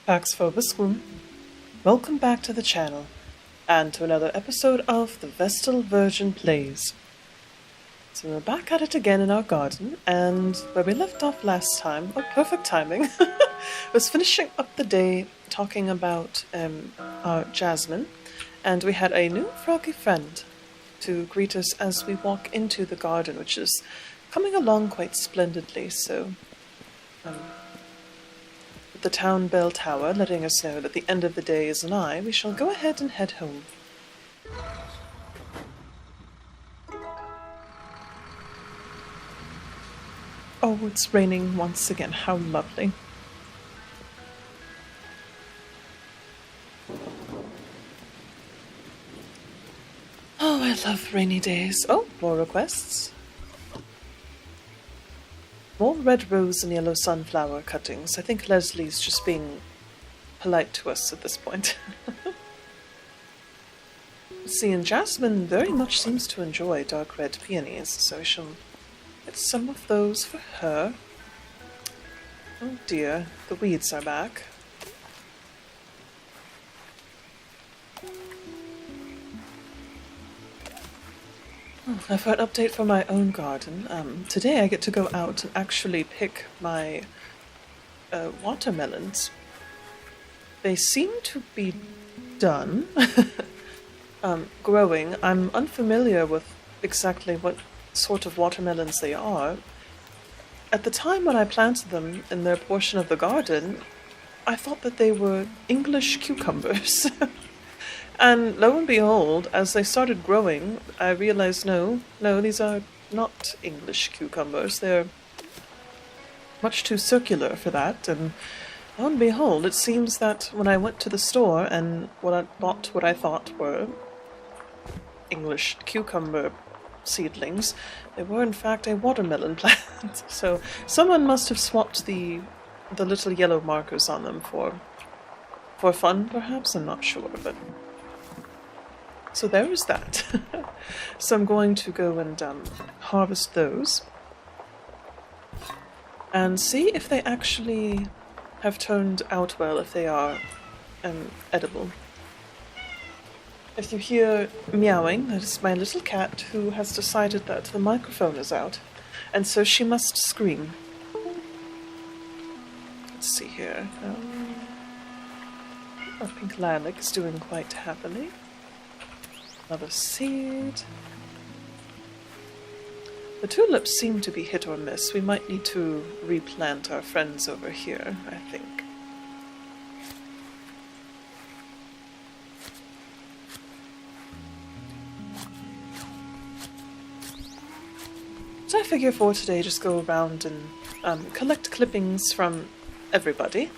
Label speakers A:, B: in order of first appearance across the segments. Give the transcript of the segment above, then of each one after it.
A: Pax vobiscum. Welcome back to the channel, and to another episode of the Vestal Virgin Plays. So we're back at it again in our garden, and where we left off last time, perfect timing, was finishing up the day talking about our Jasmine, and we had a new froggy friend to greet us as we walk into the garden, which is coming along quite splendidly. So the town bell tower letting us know that the end of the day is nigh, we shall go ahead and head home. Oh, it's raining once again. How lovely. Oh, I love rainy days. Oh, more requests. More red rose and yellow sunflower cuttings. I think Leslie's just being polite to us at this point. See, and Jasmine very much seems to enjoy dark red peonies, so I shall get some of those for her. Oh dear, the weeds are back. Now for an update for my own garden, today I get to go out and actually pick my watermelons. They seem to be done growing. I'm unfamiliar with exactly what sort of watermelons they are. At the time when I planted them in their portion of the garden, I thought that they were English cucumbers. And lo and behold, as they started growing, I realized no, these are not English cucumbers. They're much too circular for that. And lo and behold, it seems that when I went to the store and bought what I thought were English cucumber seedlings, they were in fact a watermelon plant. So someone must have swapped the little yellow markers on them for fun, perhaps? I'm not sure, but... So there is that. So I'm going to go and harvest those and see if they actually have turned out well, if they are edible. If you hear meowing, that is my little cat who has decided that the microphone is out, and so she must scream. Let's see here. Our pink lilac is doing quite happily. Another seed. The tulips seem to be hit or miss. We might need to replant our friends over here, I think. So I figure for today, just go around and collect clippings from everybody,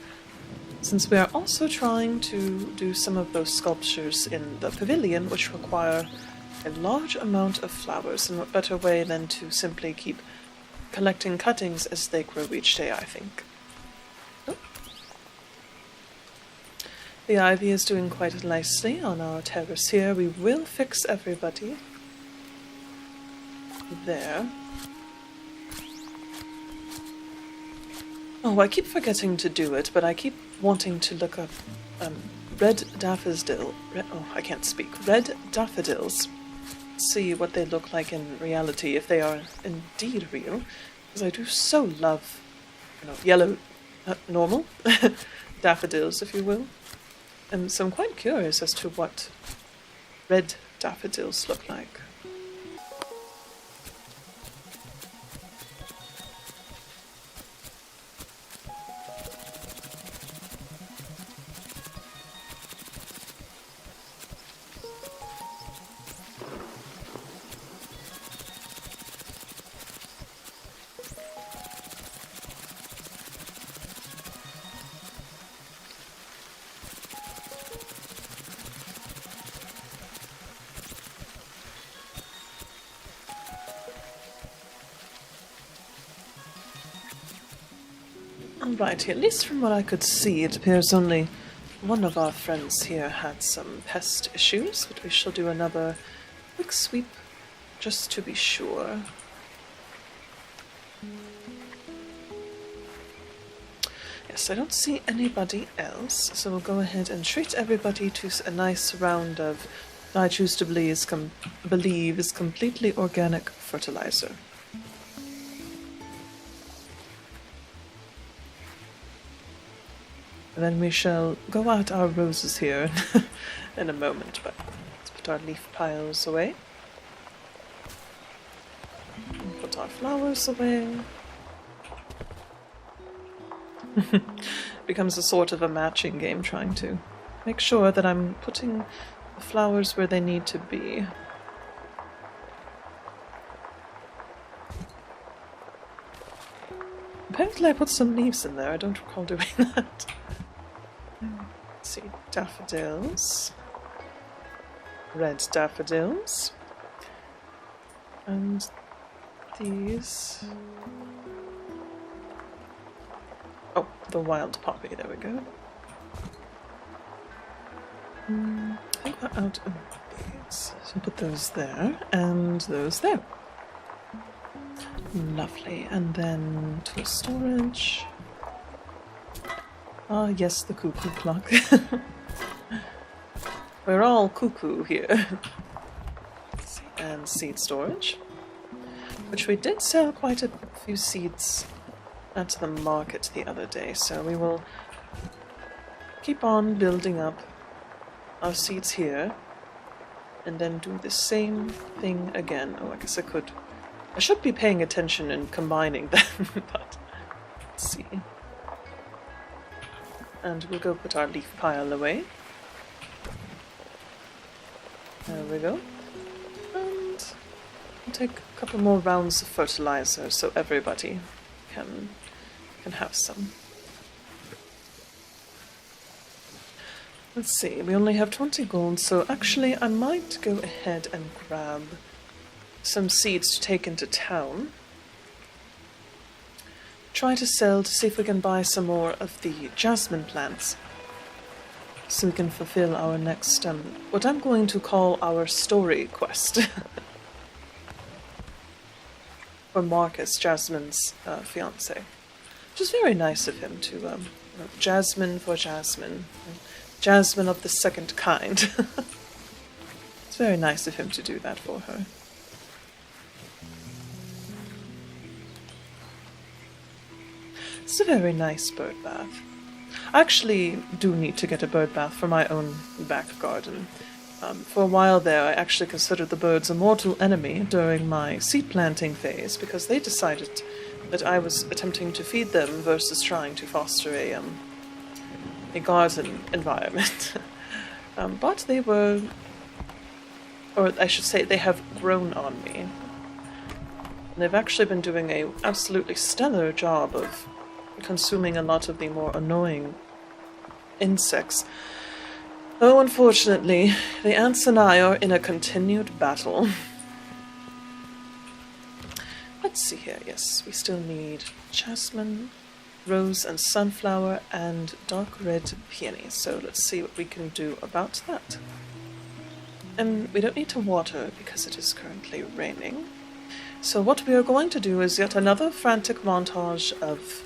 A: since we are also trying to do some of those sculptures in the pavilion, which require a large amount of flowers, and what better way than to simply keep collecting cuttings as they grow each day, I think. Oh. The ivy is doing quite nicely on our terrace here. We will fix everybody there. Oh, I keep forgetting to do it, but I keep wanting to look up red daffodils. Red daffodils. See what they look like in reality, if they are indeed real. Because I do so love, yellow, normal daffodils, if you will. And so I'm quite curious as to what red daffodils look like. Alright, at least from what I could see, it appears only one of our friends here had some pest issues, but we shall do another quick sweep just to be sure. Yes, I don't see anybody else, so we'll go ahead and treat everybody to a nice round of I choose to believe is completely organic fertilizer. And then we shall go out our roses here in a moment, but let's put our leaf piles away. And put our flowers away. Becomes a sort of a matching game, trying to make sure that I'm putting the flowers where they need to be. Apparently I put some leaves in there, I don't recall doing that. Let's see, daffodils. Red daffodils. And these... Oh, the wild poppy, there we go. I think we're out of these. So put those there, and those there. Lovely, and then tool storage. Ah, yes, the cuckoo clock. We're all cuckoo here. And seed storage, which we did sell quite a few seeds at the market the other day, so we will keep on building up our seeds here and then do the same thing again. Oh, I guess I should be paying attention and combining them, but let's see. And we'll go put our leaf pile away. There we go. And we'll take a couple more rounds of fertilizer so everybody can have some. Let's see, we only have 20 gold, so actually I might go ahead and grab some seeds to take into town. Try to sell to see if we can buy some more of the jasmine plants, so we can fulfill our next, what I'm going to call our story quest. For Marcus, Jasmine's fiance. Which is very nice of him to, Jasmine for Jasmine. Jasmine of the second kind. It's very nice of him to do that for her. It's a very nice bird bath. I actually do need to get a bird bath for my own back garden. For a while there, I actually considered the birds a mortal enemy during my seed planting phase because they decided that I was attempting to feed them versus trying to foster a garden environment. But they were, or I should say, they have grown on me. And they've actually been doing an absolutely stellar job of consuming a lot of the more annoying insects. Though, unfortunately, the ants and I are in a continued battle. Let's see here. Yes, we still need jasmine, rose and sunflower, and dark red peony. So let's see what we can do about that. And we don't need to water because it is currently raining. So what we are going to do is yet another frantic montage of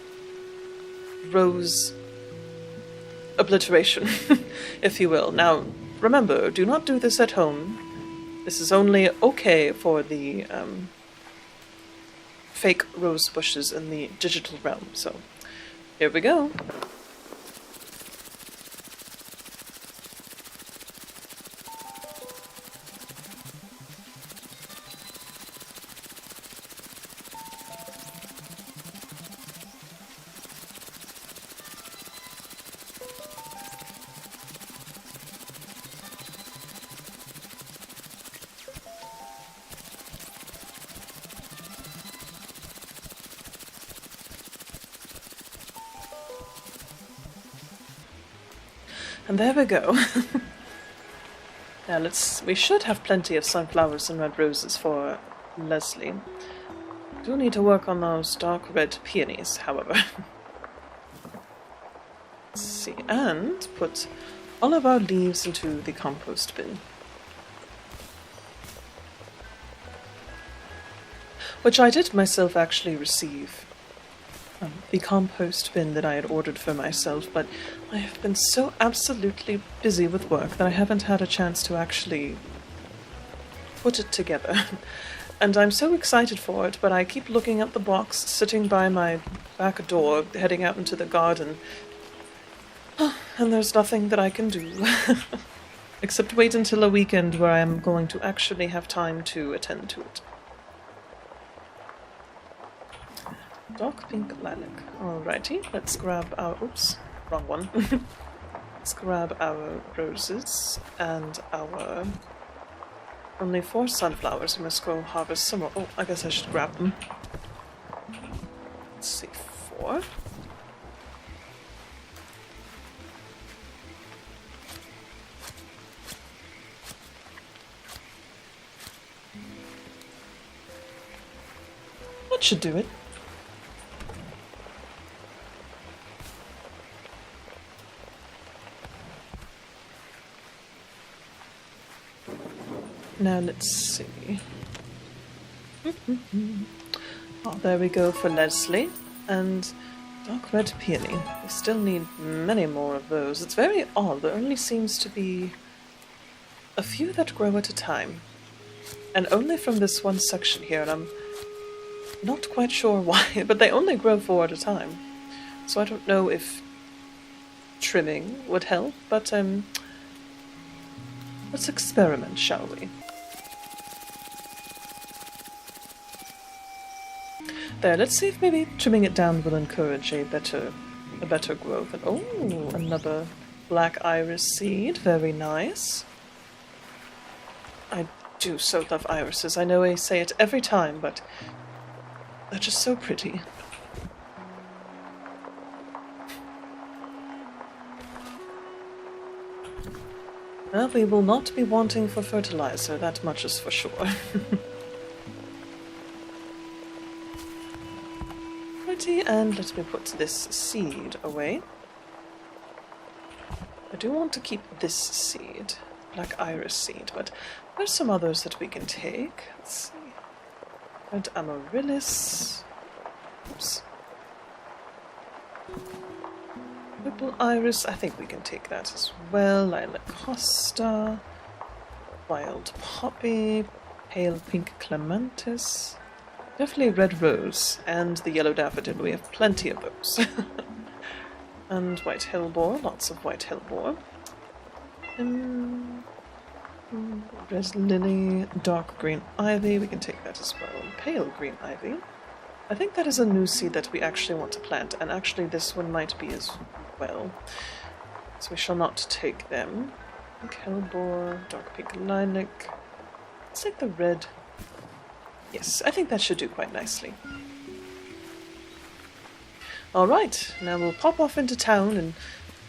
A: rose obliteration, if you will. Now, remember, do not do this at home. This is only okay for the fake rose bushes in the digital realm. So, here we go. And there we go. Now we should have plenty of sunflowers and red roses for Leslie. Do need to work on those dark red peonies, however. Let's see, and put all of our leaves into the compost bin. Which I did myself actually receive the compost bin that I had ordered for myself, but I have been so absolutely busy with work that I haven't had a chance to actually put it together. And I'm so excited for it, but I keep looking at the box sitting by my back door, heading out into the garden, and there's nothing that I can do. Except wait until a weekend where I'm going to actually have time to attend to it. Dark pink lilac. Alrighty, let's grab our... oops, wrong one. Let's grab our roses and our... only 4 sunflowers. We must go harvest some more. Oh, I guess I should grab them. Let's see, 4. That should do it. Now let's see. Oh, there we go for Leslie. And dark red peony. We still need many more of those. It's very odd. There only seems to be a few that grow at a time. And only from this one section here, and I'm not quite sure why, but they only grow 4 at a time. So I don't know if trimming would help, but let's experiment, shall we? There, let's see if maybe trimming it down will encourage a better growth. And oh, another black iris seed, very nice. I do so love irises. I know I say it every time, but they're just so pretty. Well, we will not be wanting for fertilizer, that much is for sure. Righty, and let me put this seed away. I do want to keep this seed, black iris seed, but there's some others that we can take. Let's see. Red amaryllis. Oops. Purple iris, I think we can take that as well. Lilac hosta. Wild poppy. Pale pink clematis. Definitely red rose. And the yellow daffodil. We have plenty of those. And white hellebore. Lots of white hellebore. Red lily, dark green ivy, we can take that as well. Pale green ivy. I think that is a new seed that we actually want to plant, and actually this one might be as well. So we shall not take them. Pink hellebore, dark pink lilac. Let's take the red. Yes, I think that should do quite nicely. Alright, now we'll pop off into town and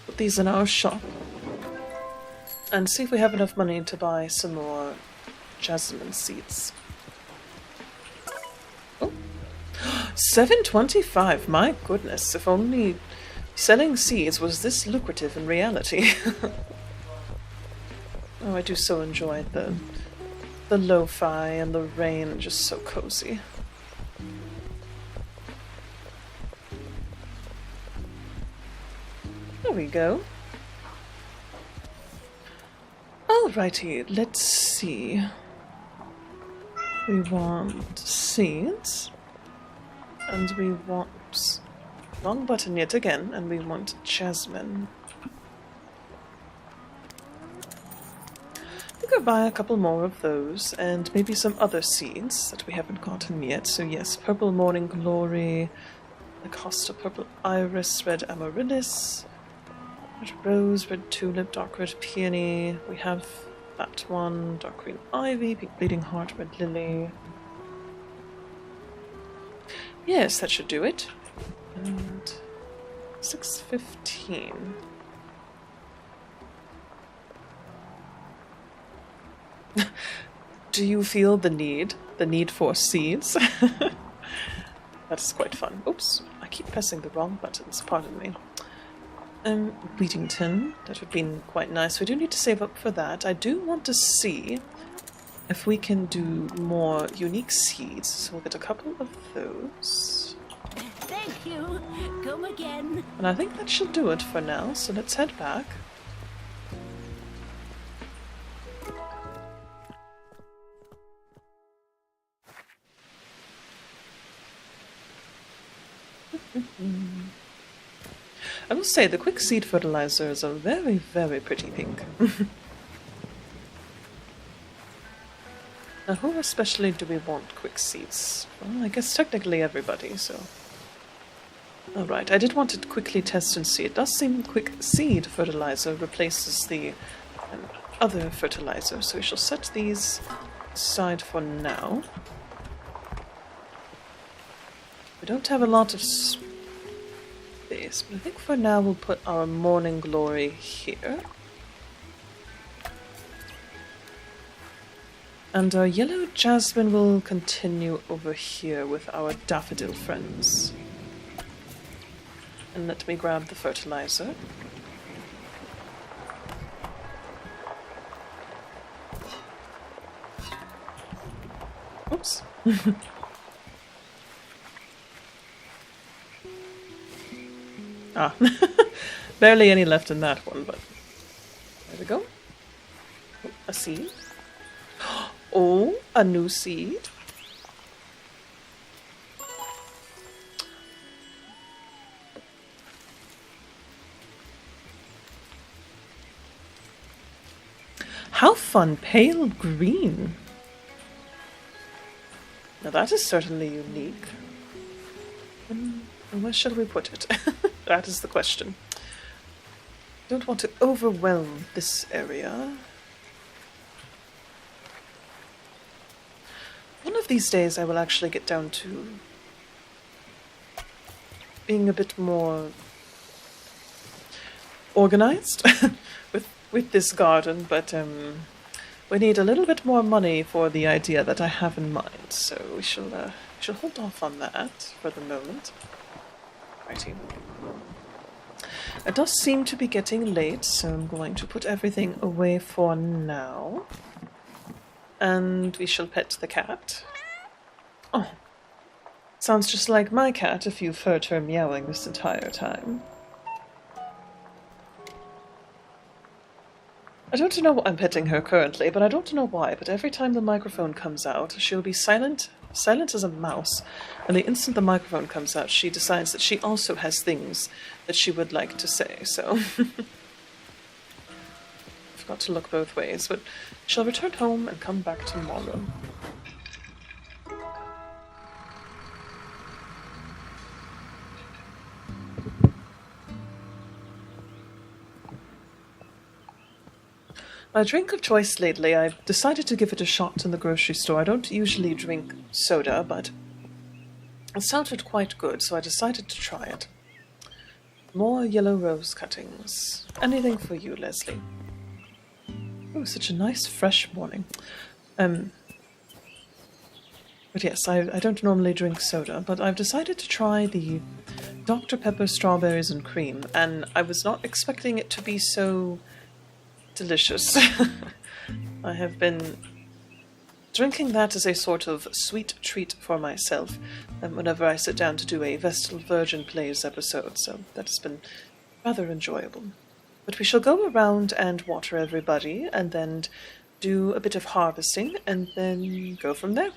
A: put these in our shop. And see if we have enough money to buy some more jasmine seeds. Oh, $7.25! My goodness, if only selling seeds was this lucrative in reality. Oh, I do so enjoy the lo-fi and the rain, just so cozy. There we go. Alrighty, let's see. We want seeds. And we want... wrong button yet again, and we want jasmine. I think I'll buy a couple more of those, and maybe some other seeds that we haven't gotten yet. So yes, purple morning glory, Acosta purple iris, red amaryllis, red rose, red tulip, dark red peony. We have that one, dark green ivy, pink bleeding heart, red lily. Yes, that should do it. And 6:15. Do you feel the need for seeds? That is quite fun. Oops, I keep pressing the wrong buttons, pardon me. Wheatington, that would be quite nice. We do need to save up for that. I do want to see if we can do more unique seeds, so we'll get a couple of those.
B: Thanks. you. Come again.
A: And I think that should do it for now, so let's head back. I will say the quick seed fertilizer is a very, very pretty pink. Now, who especially do we want quick seeds? Well, I guess technically everybody, so... Alright, I did want to quickly test and see. It does seem quick seed fertilizer replaces the other fertilizer, so we shall set these aside for now. We don't have a lot of space, but I think for now we'll put our Morning Glory here. And our yellow jasmine will continue over here with our daffodil friends. And let me grab the fertilizer. Oops. Barely any left in that one, but there we go. Oh, a seed. Oh, a new seed. How fun, pale green. Now that is certainly unique. Where shall we put it? That is the question. Don't want to overwhelm this area. One of these days I will actually get down to being a bit more organized with this garden, but we need a little bit more money for the idea that I have in mind, so we shall hold off on that for the moment. Righty. It does seem to be getting late, so I'm going to put everything away for now. And we shall pet the cat. Oh, sounds just like my cat if you've heard her meowing this entire time. I don't know what I'm petting her currently, but I don't know why, but every time the microphone comes out, she'll be silent as a mouse, and the instant the microphone comes out, she decides that she also has things that she would like to say, so... I've got to look both ways, but she'll return home and come back tomorrow. My drink of choice lately, I've decided to give it a shot in the grocery store. I don't usually drink soda, but it sounded quite good, so I decided to try it. More yellow rose cuttings. Anything for you, Leslie. Oh, such a nice fresh morning. But yes, I don't normally drink soda, but I've decided to try the Dr. Pepper strawberries and cream, and I was not expecting it to be so delicious. I have been drinking that as a sort of sweet treat for myself whenever I sit down to do a Vestal Virgin Plays episode, so that has been rather enjoyable. But we shall go around and water everybody, and then do a bit of harvesting, and then go from there.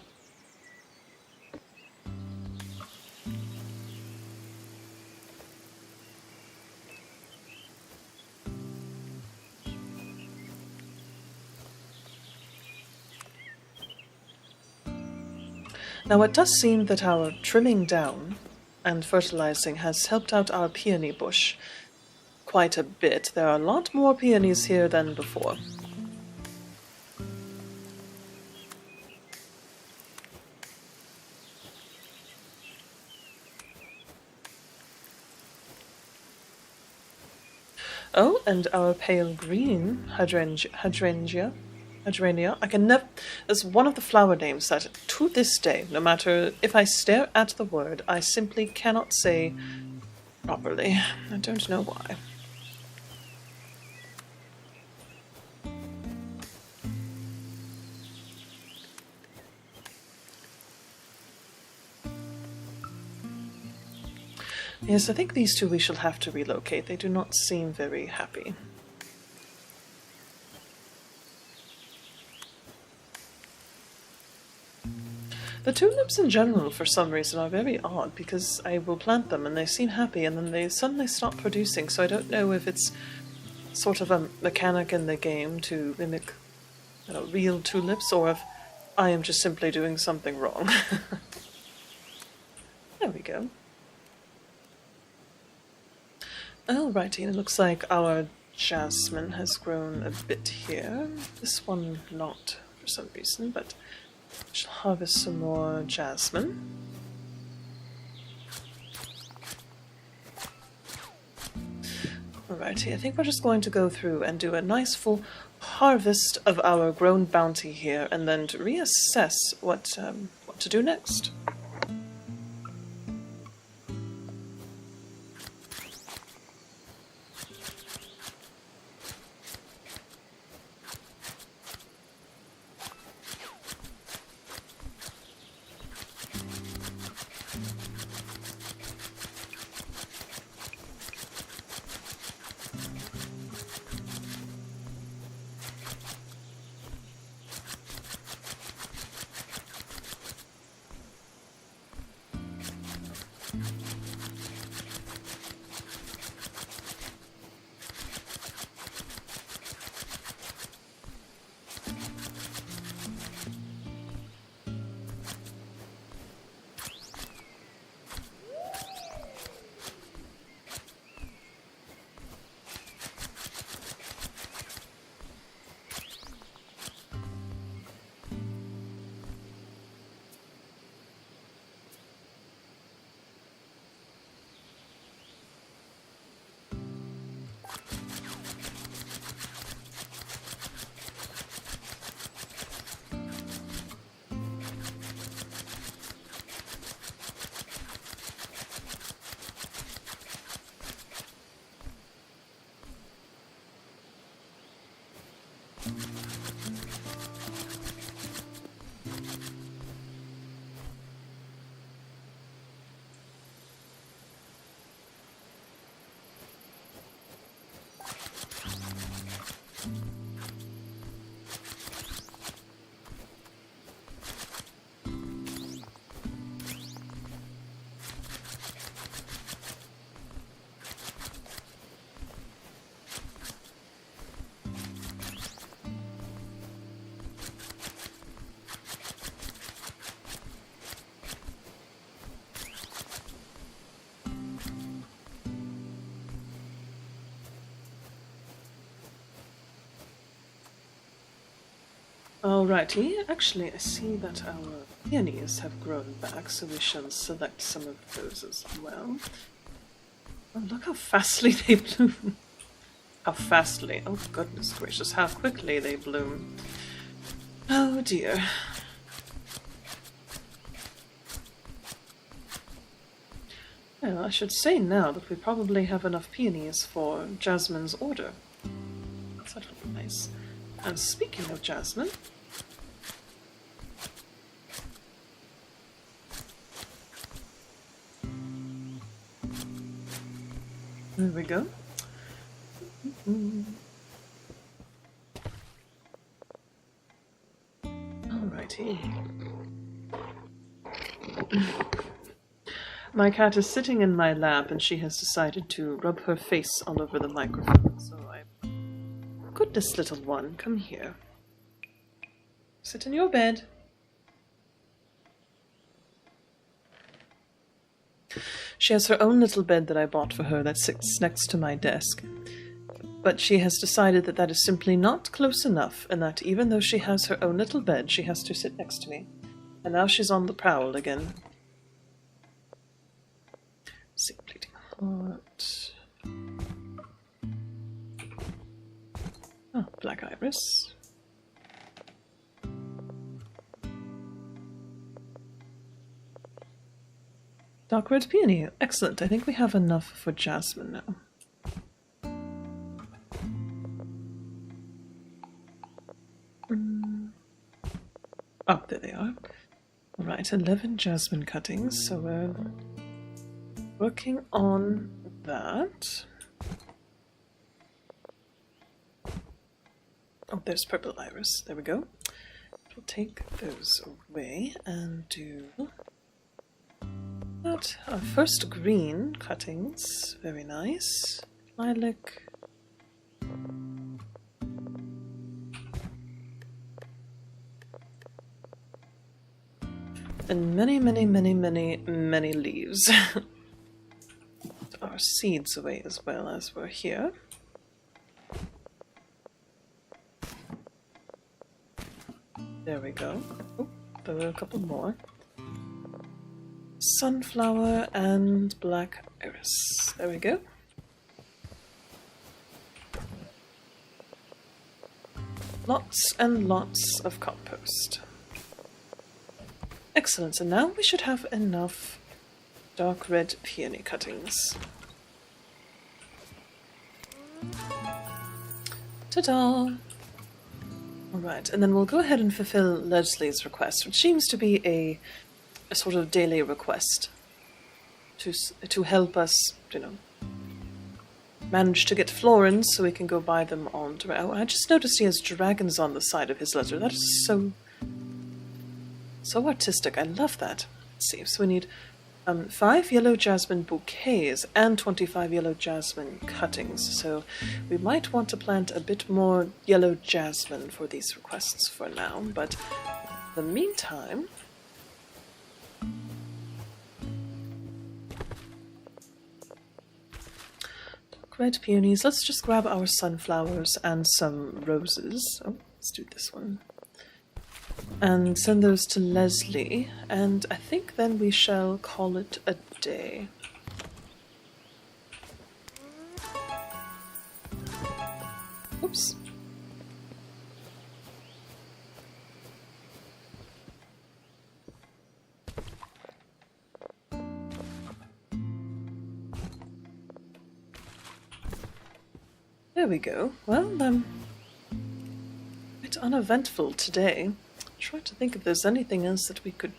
A: Now it does seem that our trimming down and fertilizing has helped out our peony bush quite a bit. There are a lot more peonies here than before. Oh, and our pale green hydrangea. I can never... It's one of the flower names that, to this day, no matter if I stare at the word, I simply cannot say properly. I don't know why. Yes, I think these two we shall have to relocate. They do not seem very happy. The tulips in general, for some reason, are very odd because I will plant them and they seem happy and then they suddenly stop producing, so I don't know if it's sort of a mechanic in the game to mimic, you know, real tulips, or if I am just simply doing something wrong. There we go. Alrighty, and it looks like our jasmine has grown a bit here. This one not, for some reason, but I shall harvest some more jasmine. Alrighty, I think we're just going to go through and do a nice full harvest of our grown bounty here, and then to reassess what to do next. Alrighty, actually I see that our peonies have grown back, so we shall select some of those as well. Oh, look how fastly they bloom. How fastly, oh goodness gracious, how quickly they bloom. Oh dear. Well, I should say now that we probably have enough peonies for Jasmine's order. That'll be nice. And speaking of Jasmine, there we go. Alrighty. My cat is sitting in my lap and she has decided to rub her face all over the microphone, so Goodness, little one, come here. Sit in your bed. She has her own little bed that I bought for her that sits next to my desk. But she has decided that that is simply not close enough, and that even though she has her own little bed, she has to sit next to me. And now she's on the prowl again. Simply heart. Oh, black iris. Dark red peony. Excellent. I think we have enough for Jasmine now. Oh, there they are. Alright, 11 jasmine cuttings, so Working on that. Oh, there's purple iris. There we go. We'll take those away and do that. First green cuttings. Very nice. Lilac. And many, many, many, many, many leaves. Our seeds away as well as we're here. There we go. Oh, there were a couple more. Sunflower and black iris. There we go. Lots and lots of compost. Excellent, and now we should have enough dark red peony cuttings. Ta-da! Alright, and then we'll go ahead and fulfill Leslie's request, which seems to be a sort of daily request to help us, you know, manage to get florins so we can go buy them on... Oh, I just noticed he has dragons on the side of his letter. That is so artistic. I love that. Let's see, so we need 5 yellow jasmine bouquets and 25 yellow jasmine cuttings. So we might want to plant a bit more yellow jasmine for these requests for now. But in the meantime... red peonies. Let's just grab our sunflowers and some roses. Oh, let's do this one. And send those to Leslie, and I think then we shall call it a day. Oops. There we go. Well, quite uneventful today. Try to think if there's anything else that we could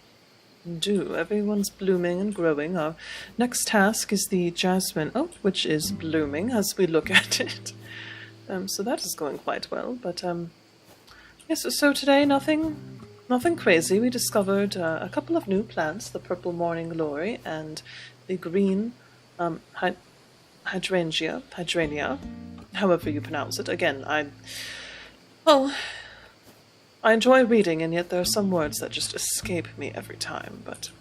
A: do. Everyone's blooming and growing. Our next task is the jasmine, which is blooming as we look at it. So that is going quite well. But yes. So today nothing crazy. We discovered a couple of new plants: the purple morning glory and the green hydrangea, however you pronounce it. Again, I enjoy reading, and yet there are some words that just escape me every time, but...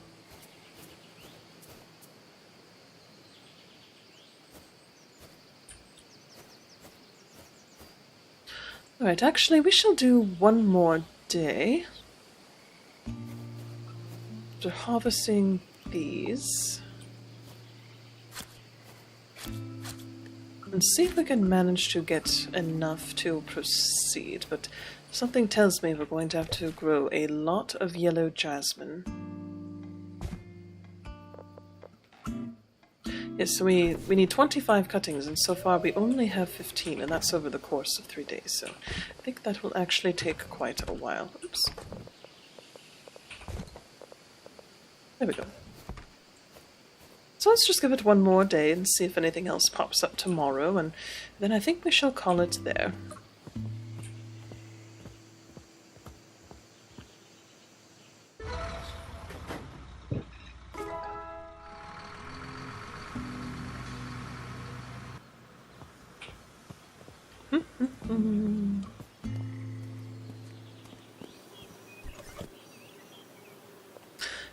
A: Alright, actually, we shall do one more day. After harvesting these. And see if we can manage to get enough to proceed, but... something tells me we're going to have to grow a lot of yellow jasmine. Yes, so we need 25 cuttings, and so far we only have 15, and that's over the course of 3 days, so I think that will actually take quite a while. Oops. There we go. So let's just give it one more day and see if anything else pops up tomorrow, and then I think we shall call it there.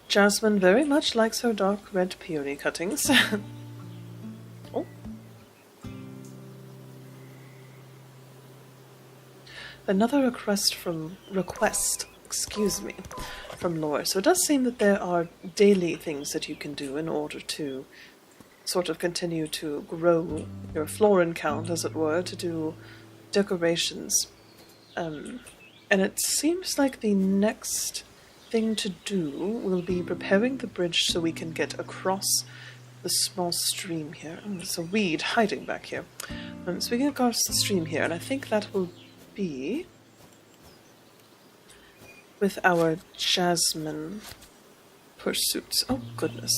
A: Jasmine very much likes her dark red peony cuttings. Oh. Another request from Laura. So it does seem that there are daily things that you can do in order to sort of continue to grow your florin count, as it were, to do decorations. And it seems like the next thing to do will be preparing the bridge so we can get across the small stream here. Oh, there's a weed hiding back here. So we can across the stream here, and I think that will be with our jasmine pursuits. Oh goodness.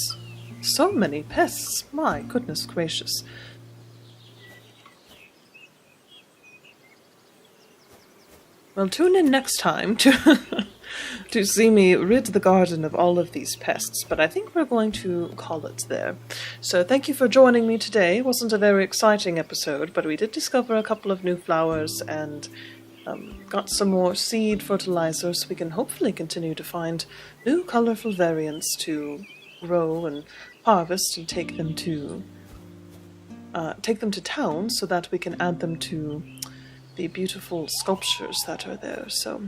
A: So many pests, my goodness gracious. Well, tune in next time to to see me rid the garden of all of these pests, but I think we're going to call it there. So thank you for joining me today. It wasn't a very exciting episode, but we did discover a couple of new flowers and got some more seed fertilizer, so we can hopefully continue to find new colorful variants to grow and harvest and take them to town so that we can add them to the beautiful sculptures that are there. So,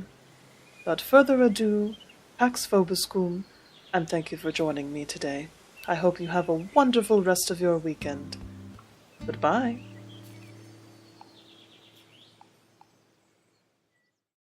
A: without further ado, Pax vobiscum, and thank you for joining me today. I hope you have a wonderful rest of your weekend. Goodbye.